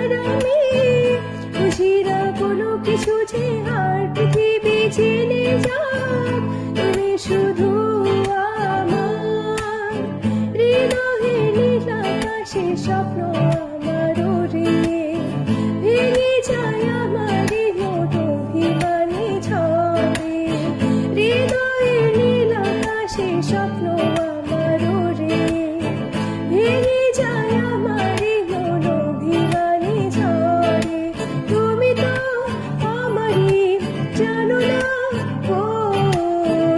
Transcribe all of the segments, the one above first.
ছাড়া আমি বুঝি না কোনো কিছু যে আর পৃথিবী জেনে যাক তুমি শুধু আমার হৃদয়ের নীল আকাশে স্বপ্ন আমার উড়িয়ে ভেঙে যায় আমার মন অভিমানী ঝড়ে হৃদয়ের নীল আকাশে স্বপ্ন আমার উড়িয়ে ভেঙে যায় আমার মন অভিমানী ঝড়ে তুমি তো আমারই জানো না ও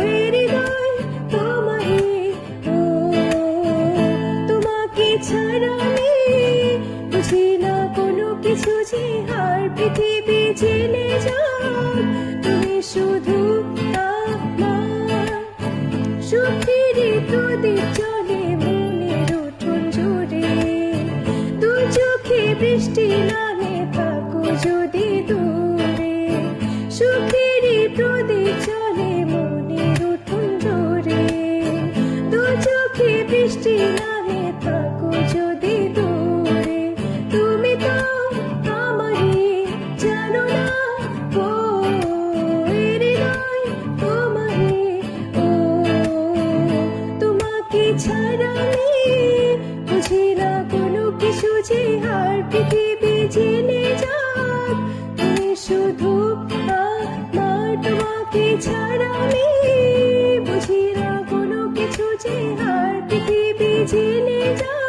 হৃদয় তোমারই ও তোমাকে ছাড়া আমি বুঝি না কোনো কিছু যে আর পৃথিবী জেনে যাক তুমি শুধু আমার সুখের প্রদীপ জ্বলে মনের উঠোন জুড়ে দু চোখে বৃষ্টি নামে থাকো যদি দূরে সুখের প্রদীপ জ্বলে মনের উঠোন জুড়ে দু চোখে বৃষ্টি নামে থাকো যদি দূরে তুমি তো আমারই জানো না ও হৃদয় তোমারই ও তোমাকে ছাড়া আমি বুঝি না কোনো কিছু যে আর পৃথিবী জেনে যাক তুমি শুধু আমার তোমাকে ছাড়া আমি বুঝি না কোনো কিছু যে আর পৃথিবী জেনে যাক